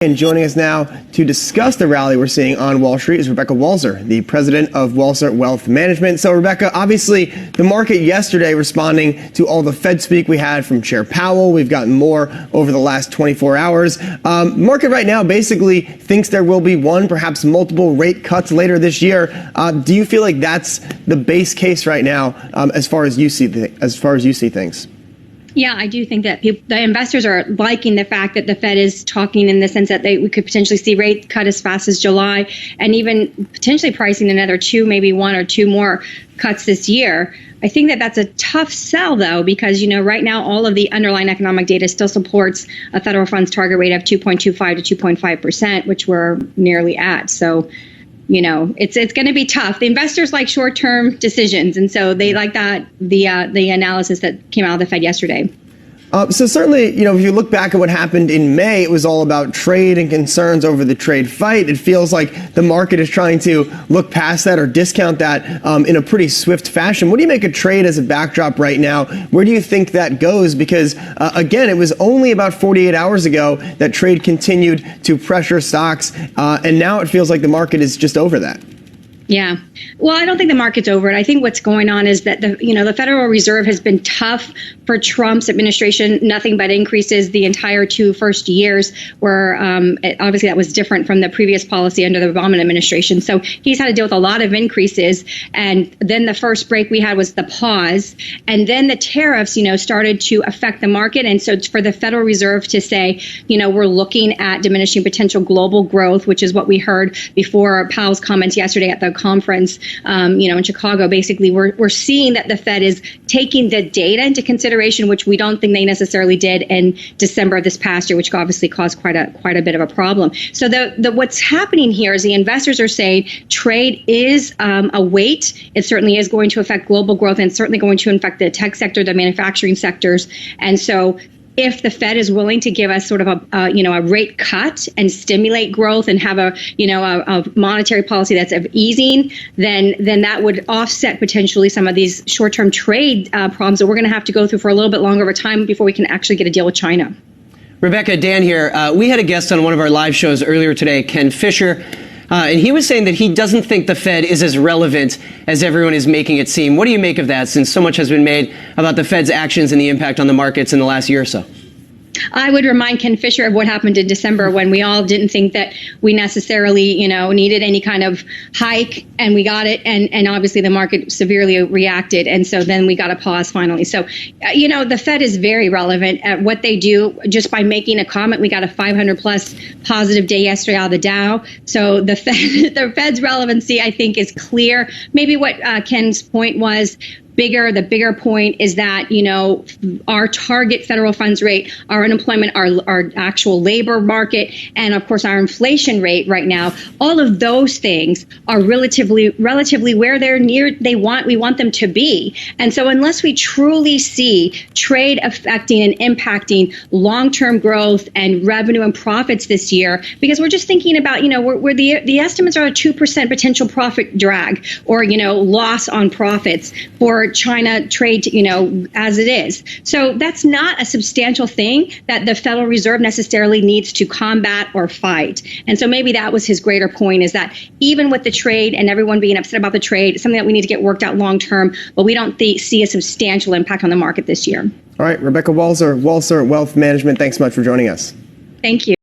And joining us now to discuss the rally we're seeing on Wall Street is Rebecca Walser, the president of Walser Wealth Management. So, Rebecca, obviously the market yesterday responding to all the Fed speak we had from Chair Powell. We've gotten more over the last 24 hours. Market right now basically thinks there will be one, perhaps multiple rate cuts later this year. Do you feel like that's the base case right now as far as you see things? Yeah, I do think that the investors are liking the fact that the Fed is talking in the sense that we could potentially see rate cut as fast as July, and even potentially pricing another maybe one or two more cuts this year. I think that that's a tough sell, though, because, right now all of the underlying economic data still supports a federal funds target rate of 2.25 to 2.5%, which we're nearly at. So, it's going to be tough. The investors like short-term decisions, and so they like that the analysis that came out of the Fed yesterday. So certainly, if you look back at what happened in May, it was all about trade and concerns over the trade fight. It feels like the market is trying to look past that or discount that in a pretty swift fashion. What do you make of trade as a backdrop right now? Where do you think that goes? Because, again, it was only about 48 hours ago that trade continued to pressure stocks, and now it feels like the market is just over that. Yeah. Well, I don't think the market's over it. I think what's going on is that the Federal Reserve has been tough for Trump's administration. Nothing but increases the entire first 2 years, where obviously that was different from the previous policy under the Obama administration. So he's had to deal with a lot of increases. And then the first break we had was the pause. And then the tariffs, started to affect the market. And so for the Federal Reserve to say, we're looking at diminishing potential global growth, which is what we heard before Powell's comments yesterday at the conference, in Chicago. Basically, we're seeing that the Fed is taking the data into consideration, which we don't think they necessarily did in December of this past year, which obviously caused quite a bit of a problem. So what's happening here is the investors are saying trade is a weight. It certainly is going to affect global growth, and certainly going to affect the tech sector, the manufacturing sectors, and so if the Fed is willing to give us sort of a rate cut and stimulate growth and have a monetary policy that's of easing, then that would offset potentially some of these short-term trade problems that we're going to have to go through for a little bit longer of a time before we can actually get a deal with China. Rebecca, Dan here. We had a guest on one of our live shows earlier today, Ken Fisher, and he was saying that he doesn't think the Fed is as relevant as everyone is making it seem. What do you make of that, since so much has been made about the Fed's actions and the impact on the markets in the last year or so? I would remind Ken Fisher of what happened in December, when we all didn't think that we necessarily, needed any kind of hike, and we got it, and obviously the market severely reacted, and so then we got a pause finally. So, the Fed is very relevant at what they do just by making a comment. We got a 500-plus positive day yesterday out of the Dow. So the Fed's relevancy, I think, is clear. Maybe what Ken's point was, the bigger point is that, our target federal funds rate, our unemployment, our actual labor market, and of course our inflation rate right now, all of those things are relatively where we want them to be. And so unless we truly see trade affecting and impacting long-term growth and revenue and profits this year, because we're just thinking about, where the estimates are a 2% potential profit drag, or, loss on profits for China trade, as it is. So that's not a substantial thing that the Federal Reserve necessarily needs to combat or fight. And so maybe that was his greater point, is that even with the trade and everyone being upset about the trade, it's something that we need to get worked out long term, but we don't see a substantial impact on the market this year. All right, Rebecca Walser, Walser Wealth Management, thanks so much for joining us. Thank you.